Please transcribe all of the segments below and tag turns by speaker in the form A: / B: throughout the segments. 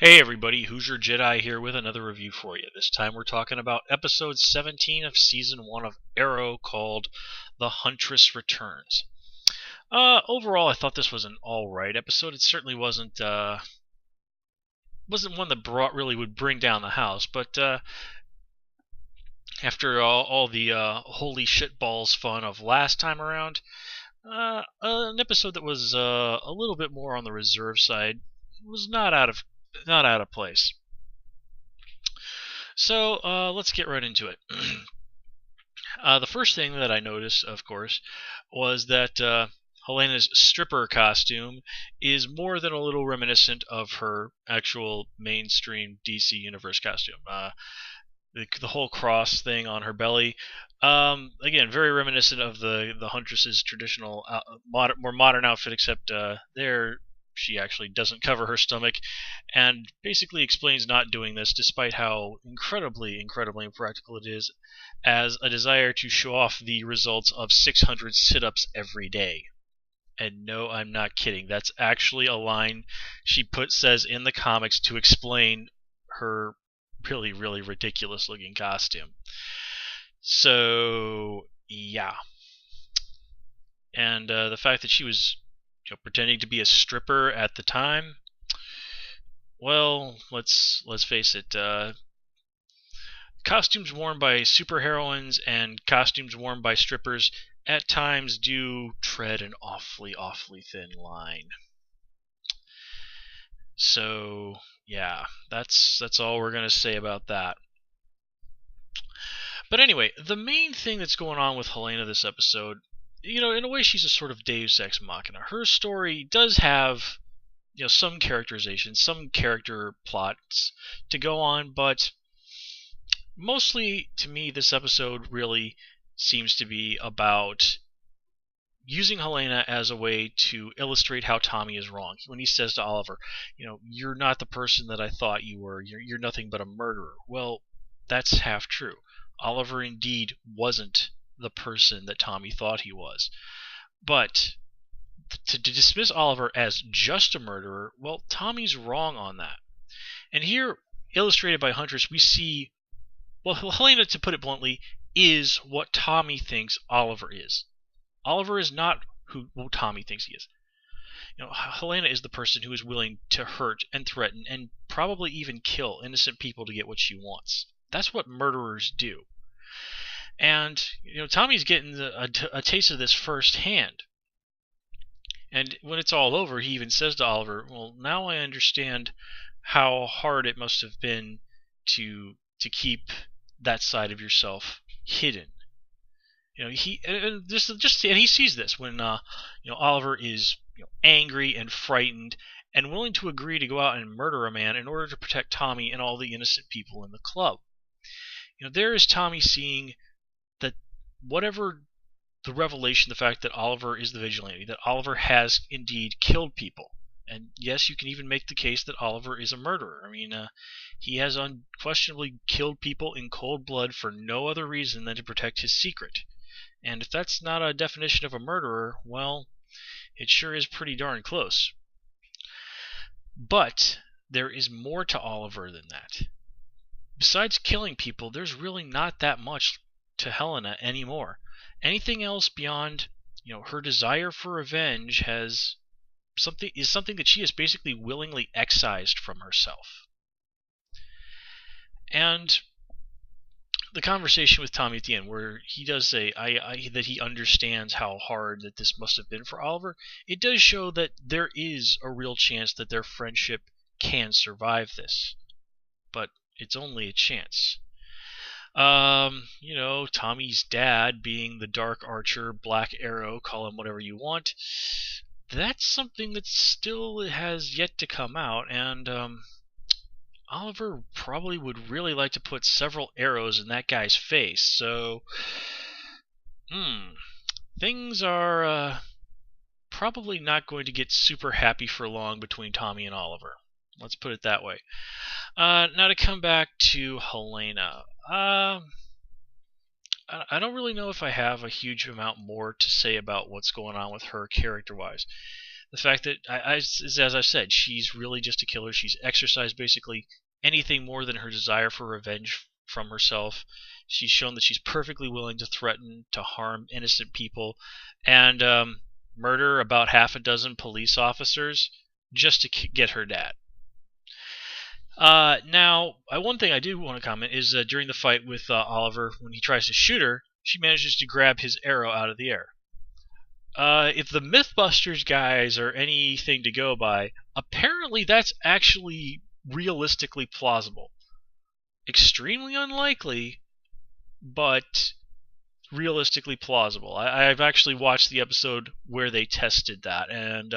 A: Hey everybody, Hoosier Jedi here with another review for you. This time we're talking about episode 17 of season 1 of Arrow called The Huntress Returns. Overall, I thought this was an alright episode. It certainly wasn't one that really would bring down the house, but after all the holy shitballs fun of last time around, an episode that was a little bit more on the reserve side was not out of place. So let's get right into it. The first thing that I noticed, of course, was that Helena's stripper costume is more than a little reminiscent of her actual mainstream DC Universe costume. The whole cross thing on her belly, again, very reminiscent of the Huntress's traditional more modern outfit, except there she actually doesn't cover her stomach, and basically explains not doing this, despite how incredibly impractical it is, as a desire to show off the results of 600 sit-ups every day. And no, I'm not kidding. That's actually a line she says in the comics to explain her really ridiculous looking costume. So yeah, and the fact that she was pretending to be a stripper at the time, well, let's face it, costumes worn by superheroines and costumes worn by strippers at times do tread an awfully thin line. So yeah, that's all we're gonna say about that. But anyway, the main thing that's going on with Helena this episode, in a way she's a sort of Deus Ex Machina. Her story does have, some characterization, some character plots to go on, but mostly, to me, this episode really seems to be about using Helena as a way to illustrate how Tommy is wrong. When he says to Oliver, you're not the person that I thought you were, you're nothing but a murderer. Well, that's half true. Oliver indeed wasn't the person that Tommy thought he was. But to dismiss Oliver as just a murderer, well, Tommy's wrong on that. And here, illustrated by Huntress, we see, well, Helena, to put it bluntly, is what Tommy thinks Oliver is. Oliver is not who Tommy thinks he is. Helena is the person who is willing to hurt and threaten and probably even kill innocent people to get what she wants. That's what murderers do. And, Tommy's getting a taste of this firsthand. And when it's all over, he even says to Oliver, well, now I understand how hard it must have been to keep that side of yourself hidden. He sees this when Oliver is angry and frightened and willing to agree to go out and murder a man in order to protect Tommy and all the innocent people in the club. There is Tommy seeing that whatever the revelation, the fact that Oliver is the vigilante, that Oliver has indeed killed people. And yes, you can even make the case that Oliver is a murderer. I mean, he has unquestionably killed people in cold blood for no other reason than to protect his secret. And if that's not a definition of a murderer, well, it sure is pretty darn close. But there is more to Oliver than that. Besides killing people, there's really not that much to Helena anymore. Anything else beyond, her desire for revenge is something that she has basically willingly excised from herself. And the conversation with Tommy at the end, where he does say that he understands how hard that this must have been for Oliver, it does show that there is a real chance that their friendship can survive this. But it's only a chance. Tommy's dad being the Dark Archer, Black Arrow, call him whatever you want, that's something that still has yet to come out, and Oliver probably would really like to put several arrows in that guy's face, so things are probably not going to get super happy for long between Tommy and Oliver. Let's put it that way. Now to come back to Helena. I don't really know if I have a huge amount more to say about what's going on with her character-wise. The fact that, as I said, she's really just a killer. She's exercised basically anything more than her desire for revenge from herself. She's shown that she's perfectly willing to threaten to harm innocent people and murder about half a dozen police officers just to get her dad. Now, one thing I do want to comment is during the fight with Oliver, when he tries to shoot her, she manages to grab his arrow out of the air. If the Mythbusters guys are anything to go by, apparently that's actually realistically plausible. Extremely unlikely, but realistically plausible. I've actually watched the episode where they tested that, and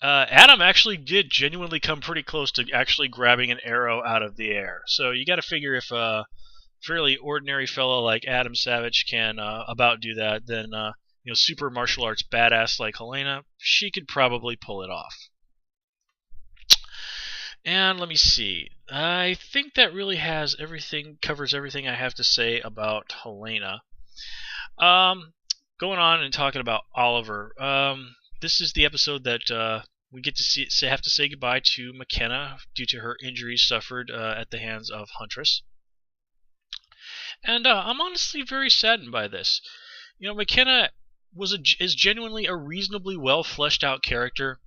A: Adam actually did genuinely come pretty close to actually grabbing an arrow out of the air. So you got to figure if a fairly ordinary fellow like Adam Savage can about do that, then super martial arts badass like Helena, she could probably pull it off. And let me see. I think that really covers everything I have to say about Helena. Going on and talking about Oliver. This is the episode that we get to have to say goodbye to McKenna due to her injuries suffered at the hands of Huntress. And I'm honestly very saddened by this. McKenna is genuinely a reasonably well fleshed out character.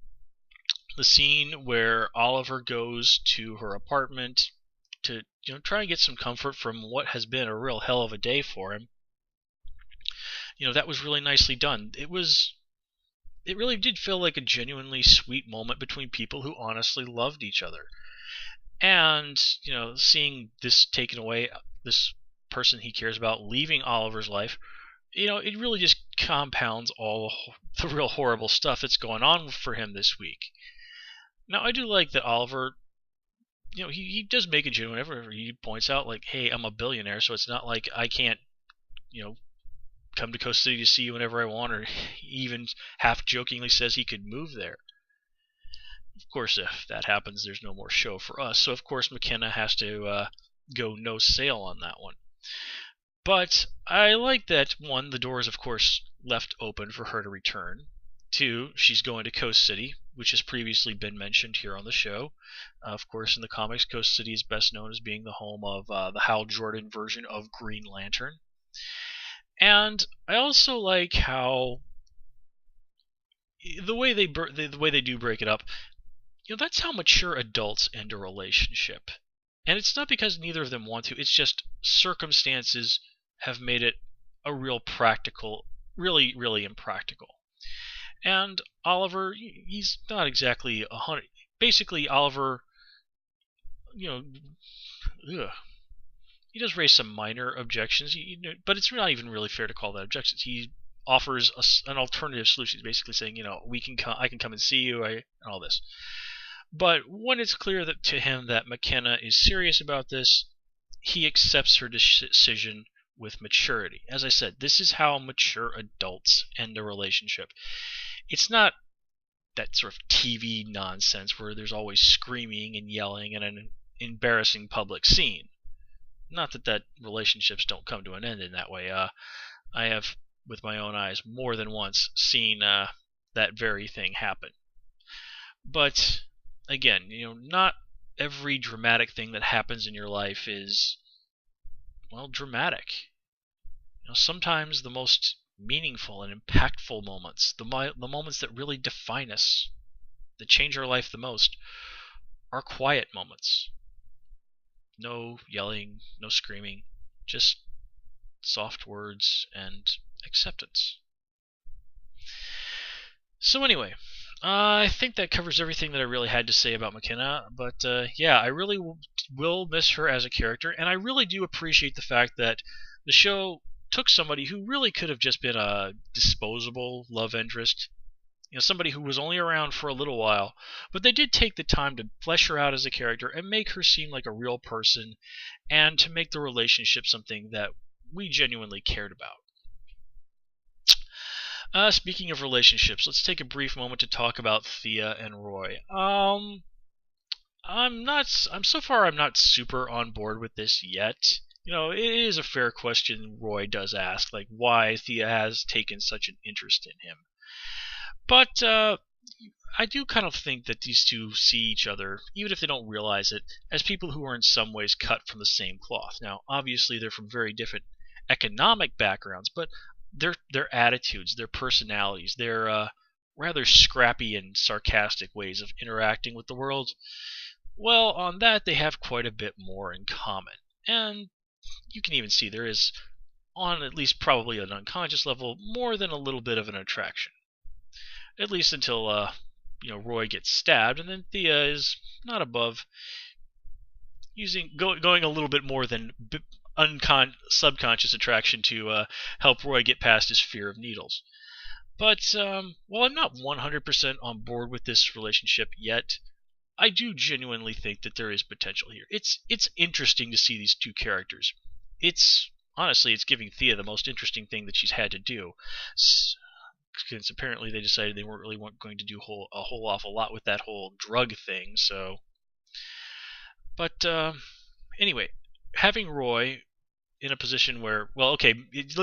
A: The scene where Oliver goes to her apartment to try and get some comfort from what has been a real hell of a day for him. That was really nicely done. It really did feel like a genuinely sweet moment between people who honestly loved each other. And, seeing this taken away, this person he cares about leaving Oliver's life, it really just compounds all the real horrible stuff that's going on for him this week. Now, I do like that Oliver, he does make a genuine effort. He points out, like, hey, I'm a billionaire, so it's not like I can't, come to Coast City to see you whenever I want, or he even half-jokingly says he could move there. Of course, if that happens, there's no more show for us, so of course McKenna has to go no sale on that one. But I like that, one, the door is of course left open for her to return. Two, she's going to Coast City, which has previously been mentioned here on the show. Of course, in the comics, Coast City is best known as being the home of the Hal Jordan version of Green Lantern. And I also like how the way they do break it up. That's how mature adults end a relationship. And it's not because neither of them want to. It's just circumstances have made it a real practical, really, really impractical. And Oliver, he's not exactly 100. Basically, Oliver, he does raise some minor objections, but it's not even really fair to call that objections. He offers an alternative solution, basically saying, I can come and see you, and all this. But when it's clear to him that McKenna is serious about this, he accepts her decision with maturity. As I said, this is how mature adults end a relationship. It's not that sort of TV nonsense where there's always screaming and yelling and an embarrassing public scene. Not that relationships don't come to an end in that way. I have, with my own eyes, more than once seen that very thing happen. But again, not every dramatic thing that happens in your life is, dramatic. Sometimes the most meaningful and impactful moments, the moments that really define us, that change our life the most, are quiet moments. No yelling, no screaming, just soft words and acceptance. So anyway, I think that covers everything that I really had to say about McKenna, but yeah, I really will miss her as a character, and I really do appreciate the fact that the show took somebody who really could have just been a disposable love interest, somebody who was only around for a little while, but they did take the time to flesh her out as a character and make her seem like a real person, and to make the relationship something that we genuinely cared about. Speaking of relationships, let's take a brief moment to talk about Thea and Roy. I'm not super on board with this yet. It is a fair question Roy does ask, like why Thea has taken such an interest in him. But I do kind of think that these two see each other, even if they don't realize it, as people who are in some ways cut from the same cloth. Now, obviously, they're from very different economic backgrounds, but their attitudes, their personalities, their rather scrappy and sarcastic ways of interacting with the world, well, on that they have quite a bit more in common. And you can even see there is, on at least probably an unconscious level, more than a little bit of an attraction. At least until Roy gets stabbed, and then Thea is not above going a little bit more than subconscious attraction to help Roy get past his fear of needles. But while I'm not 100% on board with this relationship yet, I do genuinely think that there is potential here. It's interesting to see these two characters. Honestly, it's giving Thea the most interesting thing that she's had to do. Since apparently they decided they weren't really going to do a whole awful lot with that whole drug thing. So, but anyway, having Roy in a position where, well, okay, it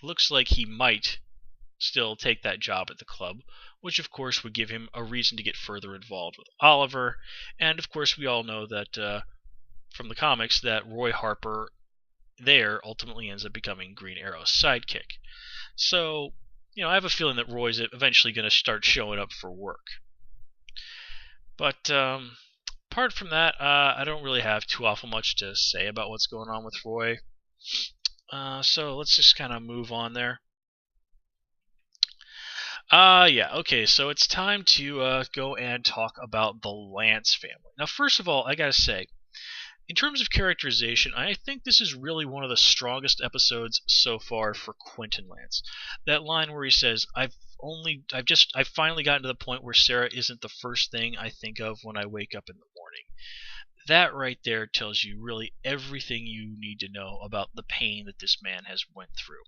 A: looks like he might still take that job at the club, which of course would give him a reason to get further involved with Oliver. And of course, we all know that from the comics that Roy Harper there ultimately ends up becoming Green Arrow's sidekick. So, I have a feeling that Roy's eventually going to start showing up for work. But apart from that, I don't really have too awful much to say about what's going on with Roy. So let's just kind of move on there. Yeah, okay, so it's time to go and talk about the Lance family. Now, first of all, I gotta say, in terms of characterization, I think this is really one of the strongest episodes so far for Quentin Lance. That line where he says, I've finally gotten to the point where Sarah isn't the first thing I think of when I wake up in the morning. That right there tells you really everything you need to know about the pain that this man has went through.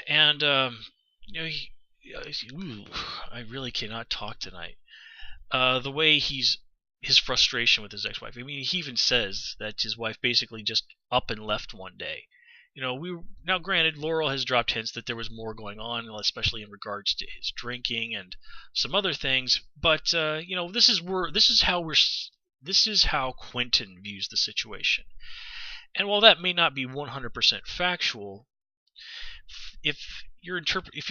A: And I really cannot talk tonight. The way his frustration with his ex-wife. I mean, he even says that his wife basically just up and left one day. Now granted, Laurel has dropped hints that there was more going on, especially in regards to his drinking and some other things. But this is how Quentin views the situation. And while that may not be 100% factual, if you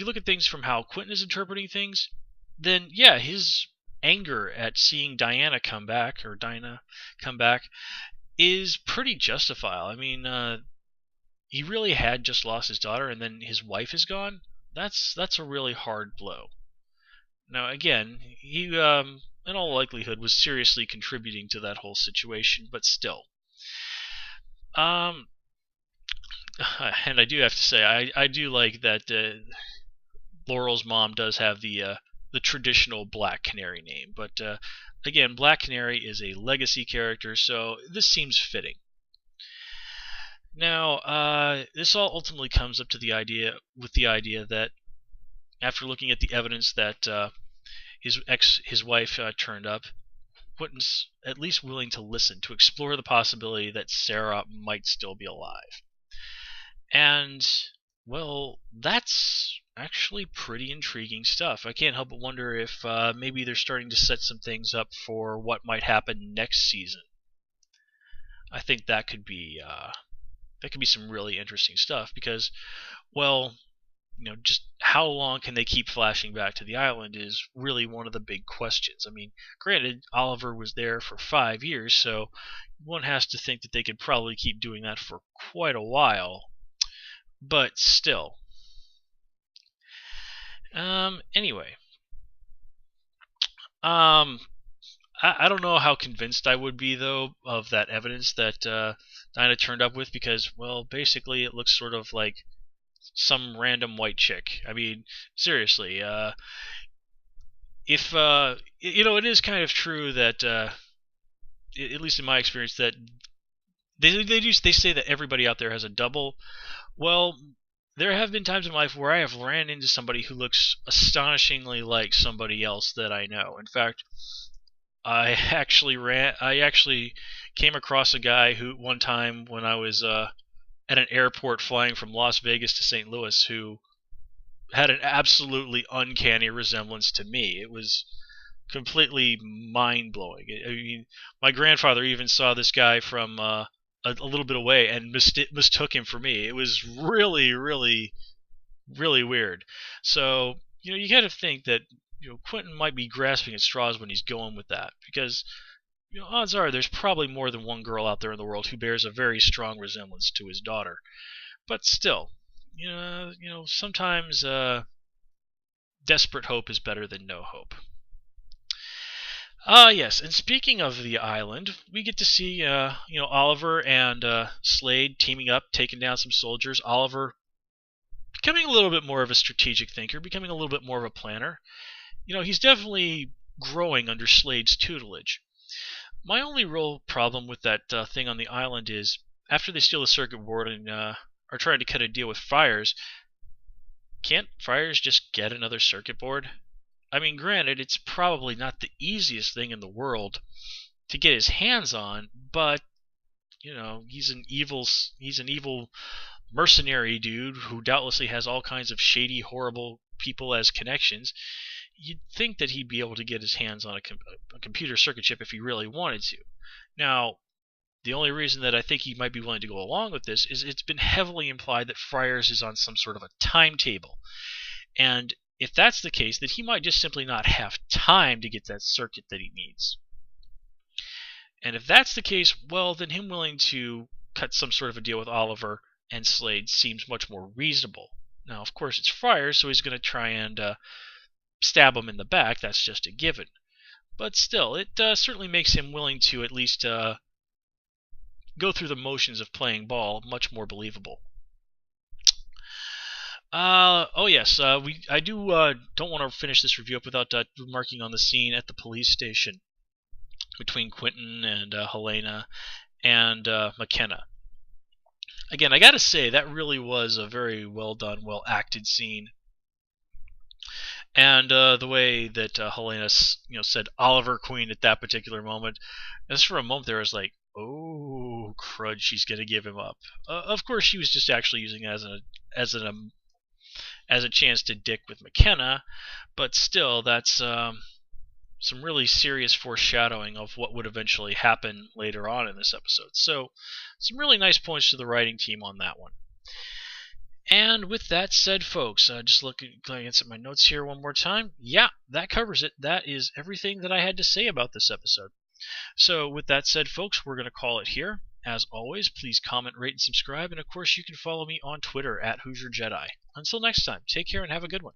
A: look at things from how Quentin is interpreting things, then yeah, his anger at seeing Dinah come back is pretty justifiable. I mean, he really had just lost his daughter, and then his wife is gone. That's a really hard blow. Now, again, he in all likelihood was seriously contributing to that whole situation, but still. And I do have to say, I do like that Laurel's mom does have the traditional Black Canary name, but again, Black Canary is a legacy character, so this seems fitting. Now, this all ultimately comes up to the idea that after looking at the evidence that his wife turned up, Quentin's at least willing to listen, to explore the possibility that Sarah might still be alive. And, well, that's actually pretty intriguing stuff. I can't help but wonder if maybe they're starting to set some things up for what might happen next season. I think that could be some really interesting stuff because, well, just how long can they keep flashing back to the island is really one of the big questions. I mean, granted, Oliver was there for 5 years, so one has to think that they could probably keep doing that for quite a while. But still. Anyway. I don't know how convinced I would be, though, of that evidence that Dinah turned up with, because, well, basically it looks sort of like some random white chick. I mean, seriously, if, it is kind of true that, at least in my experience, that they say that everybody out there has a double. Well, there have been times in life where I have ran into somebody who looks astonishingly like somebody else that I know. In fact, I actually came across a guy who one time when I was at an airport flying from Las Vegas to St. Louis who had an absolutely uncanny resemblance to me. It was completely mind-blowing. I mean, my grandfather even saw this guy from a little bit away and mistook him for me. It was really, really, really weird. So, you got to think that Quentin might be grasping at straws when he's going with that, because odds are there's probably more than one girl out there in the world who bears a very strong resemblance to his daughter. But still, sometimes desperate hope is better than no hope. Yes, and speaking of the island, we get to see, Oliver and Slade teaming up, taking down some soldiers. Oliver becoming a little bit more of a strategic thinker, becoming a little bit more of a planner. He's definitely growing under Slade's tutelage. My only real problem with that thing on the island is, after they steal the circuit board and are trying to cut a deal with Friars, can't Friars just get another circuit board? I mean, granted, it's probably not the easiest thing in the world to get his hands on, but he's an evil mercenary dude who doubtlessly has all kinds of shady, horrible people as connections. You'd think that he'd be able to get his hands on a computer circuit chip if he really wanted to. Now, the only reason that I think he might be willing to go along with this is it's been heavily implied that Friars is on some sort of a timetable. And if that's the case, then he might just simply not have time to get that circuit that he needs. And if that's the case, well, then him willing to cut some sort of a deal with Oliver and Slade seems much more reasonable. Now, of course, it's Friars, so he's going to try and stab him in the back. That's just a given. But still, it certainly makes him willing to at least go through the motions of playing ball much more believable. Oh yes, I don't want to finish this review up without remarking on the scene at the police station between Quentin and Helena and McKenna. Again, I gotta say, that really was a very well done, well acted scene. And the way that Helena, said Oliver Queen at that particular moment, just for a moment there, I was like, oh crud, she's gonna give him up. Of course, she was just actually using it as a chance to dick with McKenna, but still, that's some really serious foreshadowing of what would eventually happen later on in this episode. So, some really nice points to the writing team on that one. And with that said, folks, just looking at my notes here one more time. Yeah, that covers it. That is everything that I had to say about this episode. So with that said, folks, we're going to call it here. As always, please comment, rate, and subscribe. And of course, you can follow me on Twitter at Hoosier Jedi. Until next time, take care and have a good one.